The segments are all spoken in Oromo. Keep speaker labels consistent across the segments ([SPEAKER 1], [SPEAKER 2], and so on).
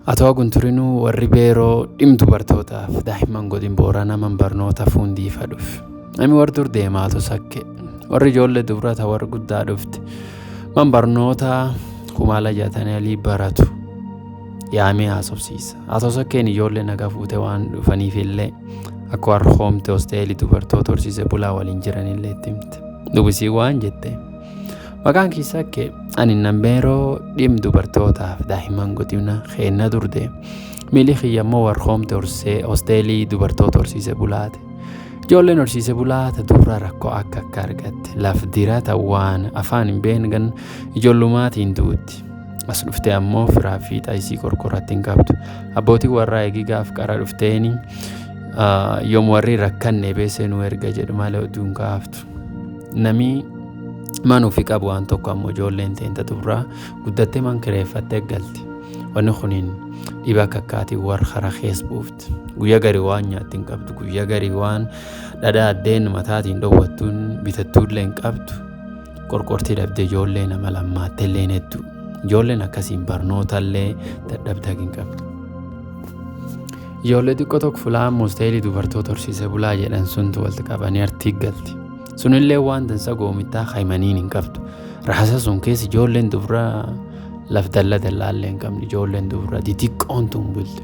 [SPEAKER 1] Atoo gunturinuu warri beeroo dhimdu bartootaaf daa'imman godin Booranaa man barnoota fuundii fadhuuf. Nami warri dur deemaatu sakke. Warri ijoollee dubrata warri guddaa dhufte. Man barnoota kumaala jaatanii alii baratu. Yaamee haasofsiisa. Atoo sakkeen ijoollee nagaa fuute waan dhufaniif illee akka warra hoomte hosteelii dubartoota horsiise bulaa waliin jiran illee itti himte. Dubisii waan jette. Maqaan kiisakke ani nambeeroo dhim dubartootaaf daa'imman godina keenna durde miili kiyyammoo warra hoomte hosteelii dubartoota horsiise bulaate. Ijoolleen horsiise bulaata dura rakkoo akka argatte laf dirata waan afaan hin beekne ijoollumaatiin duutti. As dhuftee ammoo firaa fi xaayisii qorqoratti hin qabdu. Abbootii warraa eegigaaf qara dhufteeni yoom warri rakkanne beesee nu erga jedhu malee oduu hin kaaftu. Namni manuufi qabu waan tokko ammoo ijoolleen teenta duraa guddattee man kireeffattee galti. Wanni kuniin dhibaa kakkaatii warra hara kees buufti. Guyyaa garii waan nyaatti hin qabdu. Guyyaa garii waan dhadhaa addeen mataatiin dhoowwattuun bitattuullee hin qabdu. Qorqortii dhabdee ijoollee nama lammaatteellee hedduu. Ijoolleen akkasiin barnootaallee dadhabdaa hin qabdu. Ijoollee xiqqoo tokko fulaan hosteelii dubartoota horsiise bulaa jedhan suntu walitti qabanii artii galti. Sunillee waan dansa goomitaa haymaniin hin qabdu. Raasa sun keessa ijoolleen dubraa laf dallaallee hin qabne ijoolleen dubraa xixiqqoon tun bulti.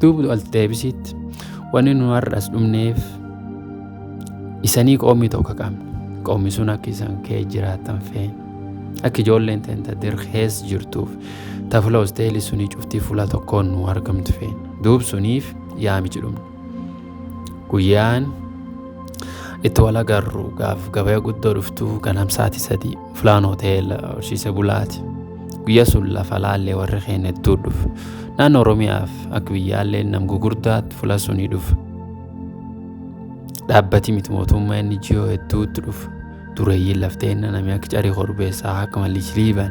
[SPEAKER 1] Duuba walitti deebisiitti wanni nu har'as dhumneef isanii qoomii tokko qabne. Qoomii sun akka isaan kee jiraatan feene. Akka ijoolleen teenta dirqees jirtuuf tafula hosteelii sunii cuftii fuula tokkoon nu argamtu feene. Duub suniif yaamichi dhumne. Guyyaan itti wal agarru gaaf gabaa guddoo dhuftuu kan hamsaati sadii fulaan hoteela horsiise bulaati. Guyyaa sun lafa laallee warri keenya hedduu dhufu. Naannoo Oromiyaaf akka biyyaallee nam gugurdaatti fuula sunii dhufu. Dhaabbati miti mootummaa inni jiyoo hedduutti dhufu. Dureeyyiin lafteenna namni akka carii korbeessaa akka mallichiliiban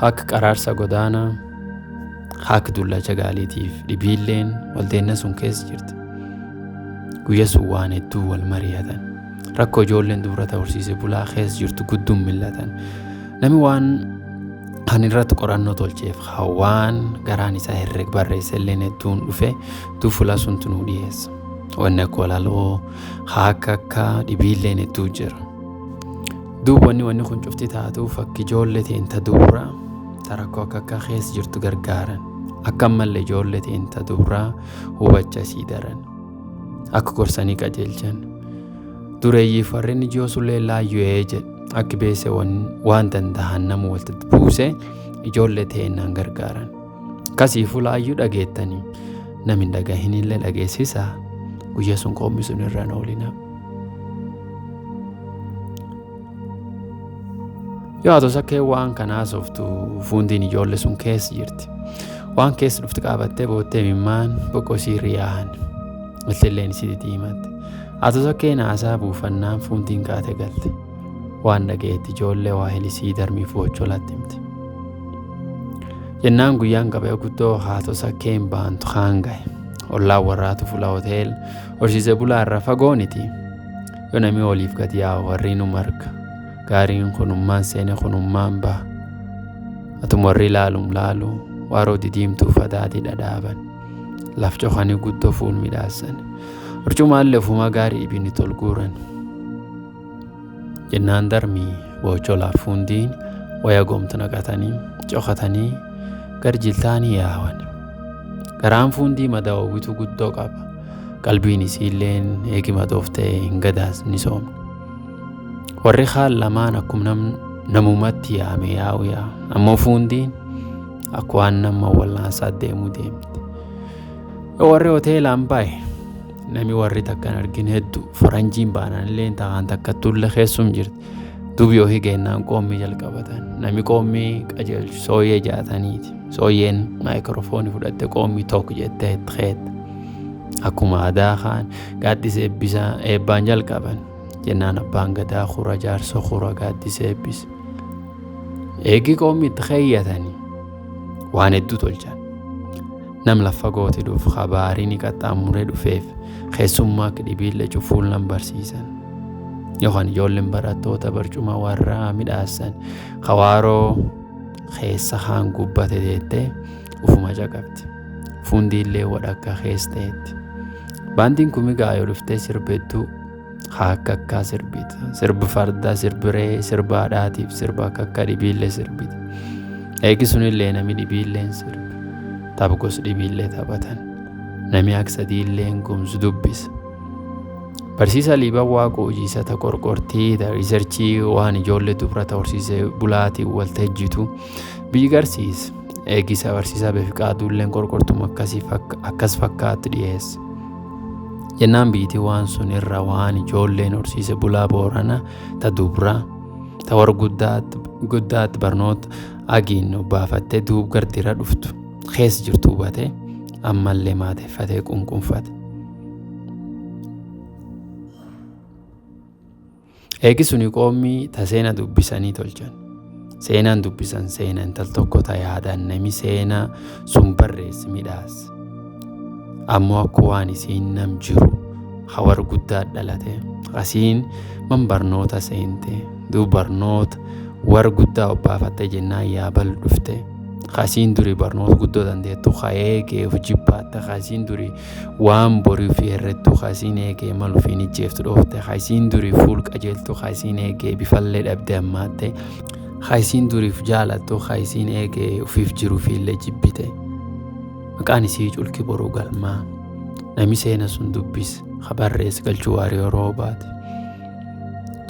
[SPEAKER 1] akka qaraarsa godaanaa akka dullacha gaaliitiif dhibiilleen walteenna sun keessa jirti. Guyyaa sun waan hedduu wal mari'atan. Rakkoo ijoolleen dubrata horsiise bulaa keessa jirtu gudduun millatan. Namni waan kan irratti qorannoo tolcheef hawaan garaan isaa herreg barreesselleen hedduun dhufe fuula suntu nu dhiyeessa. Wanni akka walaloo akka dhibiilleen hedduu jira. Duuba wanni kun cufti taatuuf akka ijoollee teenta dubraa rakkoo akka keessa jirtu gargaaran. Akka ammallee ijoollee teenta dubraa hubachaa sii daran. Akka gorsanii qajeelchan. Dureeyyiif warreen ijoo sullee laayyoo jedhe akka beese waan danda'an nama walitti buuse ijoollee teennaan gargaaran. Kasiifuu laayyuu dhageettanii namni dhagahinillee dhageessisaa guyyaa sun qoomii sun irra oolina. Yoo haa ta'u sakkee waan kanaa softu fuundiin ijoollee sun keessa jirti. Waan keessa dhufti qabattee boottee mimmaan boqosii riyaahan. Iltilleen isii diimatte. Haa ta'u sakkee naasaa buufannaan fuundiin kaate galte. Waan dhageetti ijoollee waa helisii darmiif wocholatti himte. Jennaan guyyaan qabee guddoo haa ta'u sakkeen baantu haangaye. Ollaan warraatu fuula hotel horsiise bulaa irra fagooniti. Yoo namni oliif gadi yaa'u warri nu marga. Gaariin kunummaan seene kunummaan ba'a. Atuma warri laalu waaroo didiimtuu fadaadii dhadhaaban. Laf cokanii guddoo fuul midhaasan. Urcumaallee fuuma gaarii ibini tolguuran. Jennaan darmii boocolaaf fuundiin waya goomtu naqatanii cokatanii garjiltaanii yaa'an. Garaan fuundii madaawwitu guddoo qaba. Qalbiin isiilleen eegima dooftee hin gadaas ni soomne. Warri kaan lamaan akkuma namumatti yaame yaa'u yaa'a. Ammoo fuundiin akka waan nama wallaansaa deemuu deemti. Warri hoteelaan baay'e nami warri takkan argin hedduu faranjiin baananillee ta'an takka tulle keessum jirti. Duubi yoo higeennaan qoommii jalqabatan. Nami qoommii qajeelchu sooyyee jaataniiti. Sooyyeen maayikiroofoonii fudhatte qoommii tokko jettee xeetta. Akkuma aadaa kaan gaaddisa eebbaan jalqaban. Jennaan abbaan gadaa hura jaarsa hura gaaddisa eebbise. Eegi qoomiitti keeyyatanii waan hedduu tolchan. Nam lafa gooti dhuuf habaarii ni qaxxaamuree dhufeef keessummaa akka dhibiillee cufuul nan barsiisan. Yookaan ijoolleen barattoota barcuma warraa midhaasan hawaaroo keessa haan gubbate deettee ufuma caqabdi. Fuundiillee wadhakka keesteetti. Baandiin kun migaa yoo dhuftee sirbettuu haa akka sirbita. Sirbi fardaa, sirbi re'ee, sirba haadhaatiif sirba akka dhibiillee sirbita. Eegi sunillee nami dhibiilleen sirbi. Tapha gosa dhibiillee taphatan. Nami aksadiilleen gumsu dubbisa. Barsiisa Liibaa Waaqoo hojiisata qorqortii riisarchii waan ijoollee dubrata horsiisee bulaatiin waltajjitu biyyi garsiisa. Eegisa barsiisaa Beefiqaaduulleen qorqortuma akkas fakkaatti dhiyeessa. Jennaan biitii waan sun irra waan ijoolleen horsiise bulaa Boorana ta dubraa ta warra guddaatti barnoota agiin baafattee duub gardira dhuftu keessa jirtu hubatee ammallee maateeffatee qunqunfate. Eegi suni qoomii ta seena dubbisanii tolchan. Seenaan dubbisan seena intal tokko ta yaadan nami seena sun barreessi midhaas. Ammoo akka waan isiin nam jiru hawar guddaa dhalate. Asiin man barnoota seente duub barnoota war guddaa obbaafatte jennaan yaabal dhufte. Asiin duri barnoota guddoo dandeettu eegee of jibbaatte. Asiin duri waan borii fi herrettu asiin eegee maluufiin ijjeeftu dhoofte. Asiin duri fuul qajeeltu asiin eegee bifallee dhabde ammaatte. Asiin duriif jaalattu asiin eegee ufiif jiruufillee jibbite. Maqaan isii culki boruu galmaa. Nami seena sun dubbise habarrees galchuu waariyoo roobaati.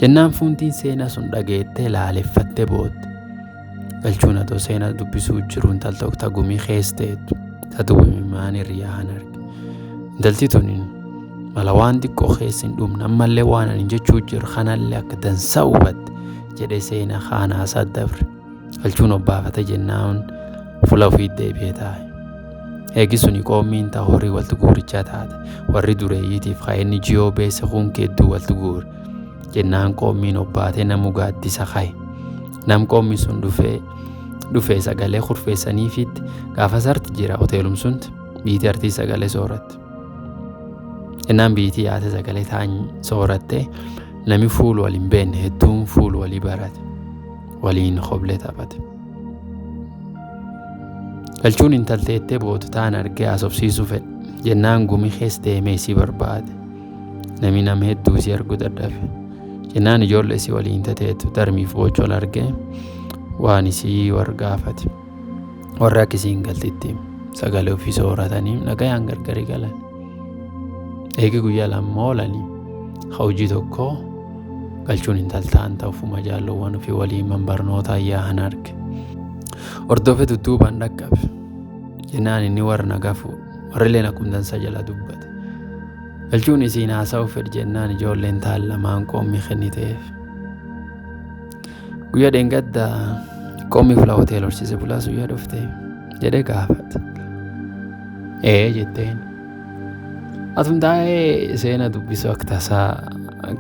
[SPEAKER 1] Jennaan fuuntiin seena sun dhageettee laaleffattee bootte. Galchuun atoo seena dubbisuu jiru intal tokko gumii keesteetu tatuwwimi maanii riyyaan arge. Intalti tuniin mala waan xiqqoo keessin dhumna ammallee waan ani jechuu jiru kanallee akka dansaa hubatte jedhee seena haanaasaa dabre. Galchuun obbaafate jennaan fuula ofii deebi'ee taa'e. Eegi suni qoomiin ta horii waltu guurichaa taate. Warri dureeyyiitiif ka'inni jiyoo beessa hunkee hedduu waltu guure. Jennaan qoomiin obbaatee namu gaaddisa ka'e. Nam qoommi sun dhufee sagalee kurfeessaniifitti gaafa sarti jira hoteelum sunti biitii artii sagalee sooratte. Jennaan biitii yaate sagalee taa'an sooratte nami fuul waliin beenne hedduun fuul walii barate. Waliin hoblee taphate. Galchuun intalteettee bootu ta'an argee haasofsiisuu fedhe. Jennaan gumii keessa deemee isii barbaade. Nami nama hedduu isii arguu dadhabe. Jennaan ijoollee isii waliin tateetu darmiif boocol argee waan isii wargaafate. Warra akkisiin galtitti sagalee ofii sooratanii nagayaan gargari galan. Eegi guyyaa lama oolanii hojii tokko galchuun intaltaan ta'uufuma jaalluwwan ofii waliin man barnoota ayyaana arge. Hordofee dudduubaan dhaqqabe. Jennaan inni warra nagaa fuudhu. Warrilleen akkuma dansa jala dubbate. Galchuun isiin haasa'uu fedhe jennaan ijoolleen ta'an lamaan qoomii kenniteef. Guyyaa dheengaddaa qoomii fuula hoteela horsiise bulaa guyyaa dhufte jedhee gaafate. Jetteen. Atuma taa'ee seena dubbisu akka tasaa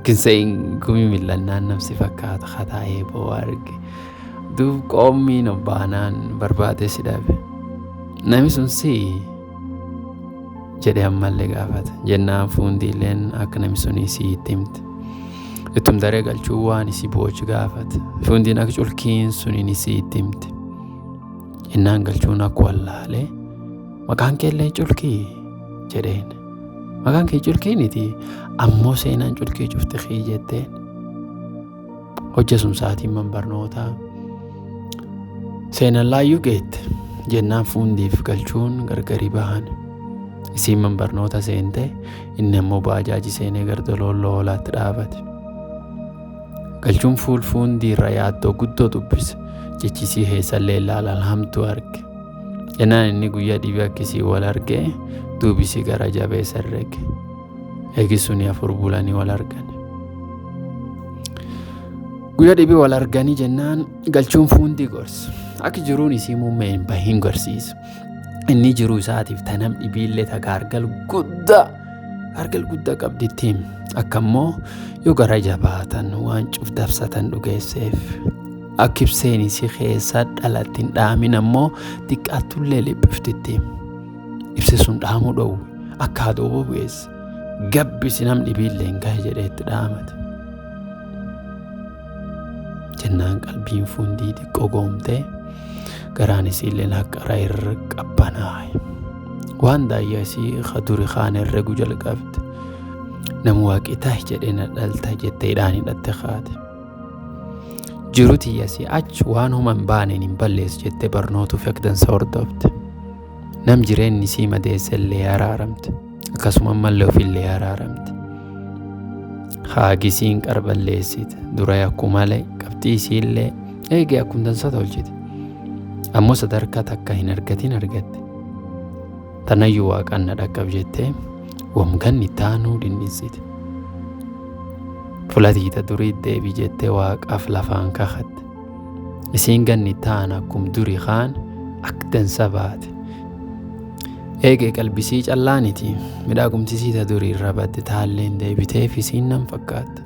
[SPEAKER 1] kinseen gumii millannaan namsi fakkaata kataa'ee boo arge. Duub qoomiin obbaanaan barbaade si dhabe. Nami sun si jedhee ammallee gaafate. Jennaan fuundiilleen akka nami sunii si itti himte. Ittum daree galchuu waan isi boochi gaafate. Fuundiin akka culkiin suniin si itti himte. Jennaan galchuun akka wallaalee maqaan keellee culkii jedheen. Maqaan kee culkiiniti ammoo seenaan culkii cufte kii jetteen. Hojja sun sa'aatiin man barnootaa. Seenaan laayyuu geette. Jennaan fuundiif galchuun gargari bahan. Isiin man barnoota seente inni ammoo baajaaji seenee gardoloon loolaatti dhaabate. Galchuun fuul fuundii irra yaaddoo guddoo dubbise. Jechisii heessallee ilaalan hamtuu arge. Jennaan inni guyyaa dhibii akkisii wal argee duubisii gara jabeessa herrege. Eegi suni 4 bulanii wal argan. Guyyaa dhibii wal arganii jennaan galchuun fuundii gorse. Akka jiruun isii muummeen bahin gorsiisa. Inni jiruu isaatiif tanam dhibiillee gargal guddaa qabdittiin. Akkammoo yoo gara jabaatan waan cuf dabsatan dhugeesseef. Akka ibseen isii keessa dhalattiin dhaamin ammoo xiqqaattullee liphiftitti. Ibsi sun dhaamuu dhoowwe akka haadhoo bobeesse. Gabbisi nam dhibiilleen gahe jedheetti dhaamate. Jennaan qalbiin fuundii xiqqoo goomtee garaan isiilleen haqqara irra qabbanaa'e. Waan daayyaa isii duri kaan herreguu jalqabde. Nama waaqii jedhee na dhalta jetteedhaan hidhatte kaate. Jiru tiyyasii achi waan human baaneen hin balleessu jettee barnootuuf eegdansa hordofte. Nam jireenyi isii madeessellee araaramte. Akkasuma mallee ofillee araaramte. Haagisiin qarballeessite. Dura yakkuu malee qabxii isiillee eegee akkuma dansa tolchite. Ammoo sadarkaa takka hin argatin argatte. Tanayyuu waaqaan na dhaqqab jettee wamganni taanuu dinnisite. Fulatiita durii deebii jettee waaqaaf lafaan kakatte. Isiin ganni taan akkum durii kaan akka dansa baate. Eegee qalbisii callaaniti midhaagumtisiita durii irra badde taalleen deebiteef isiin nan fakkaatte.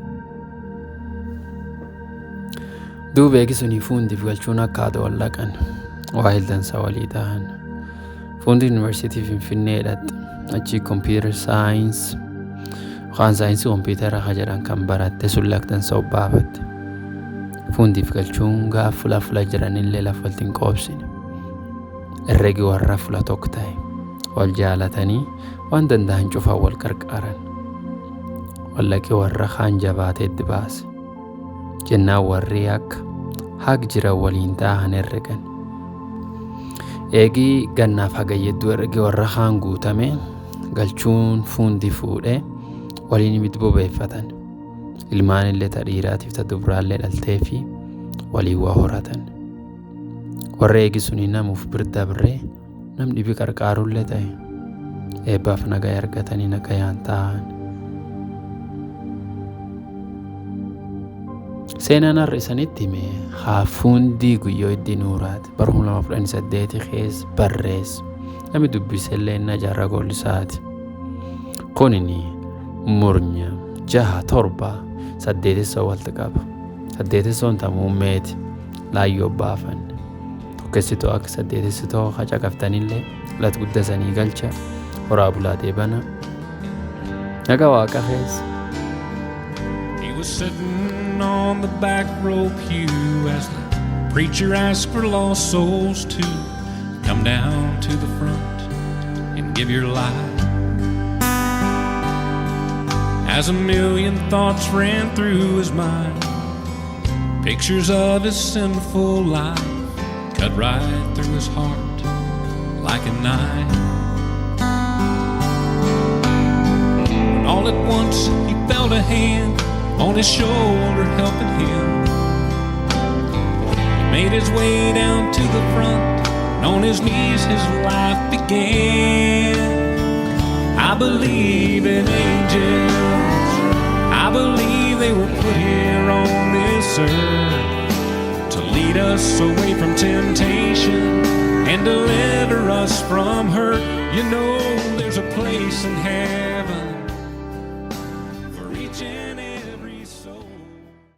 [SPEAKER 1] Duuba eegisuni fuundiif galchuun akka haadha wallaqan waa hildansa walii ta'an. Fuundi Yuunivarsiitii Finfinnee dhatte achii kompiitar saayinsii waan saayinsii kompiitara jedhan kan baratte sullaktansa obbaafatte. Fuundiif galchuun gaaf fula jiranillee lafa waltiin qoobsine. Herregi warra fula tokko ta'e. Wal jaalatanii waan danda'an cufaa wal qarqaaran. Wallaqee warra kaan jabaateetti baase. Jennaan warri akka haag jiran waliin taa'an herregan. Eegii gannaaf hagayyedduu herregi warra kaan guutame galchuun fuundi fuudhee waliin ibidda bobeeffatan. Ilmaan illee dhiiraatiif dubraallee dhaltee fi walii waa horatan. Warra eegisuni namuuf birda birree nam dhibi qarqaarullee ta'e eebbaaf nagaa argatanii nagayaan taa'an. Seenaan har'a isanitti hime fuundii guyyoo itti nuuraati bara 2018 keessa barreesse. Namni dubbisellee na jaarraa gollisaati. Kunini murnya 6-7 walitti qaba. 8 tamuummeeti laayyoo baafanne. Tokkessitoo akka 8 hacaqaftanillee lat guddasanii galcha horaa bulaa deebana. Nagaa waaqa keessa.
[SPEAKER 2] He was sitting on the back row pew as the preacher asked for lost souls to come down to the front and give your life. As a million thoughts ran through his mind, pictures of his sinful life cut right through his heart like a knife. When all at once he felt a hand on his shoulder helping him. He made his way down to the front, and on his knees his life began. I believe in angels. I believe they were put here on this earth to lead us away from temptation and deliver us from hurt. You know there's a place in heaven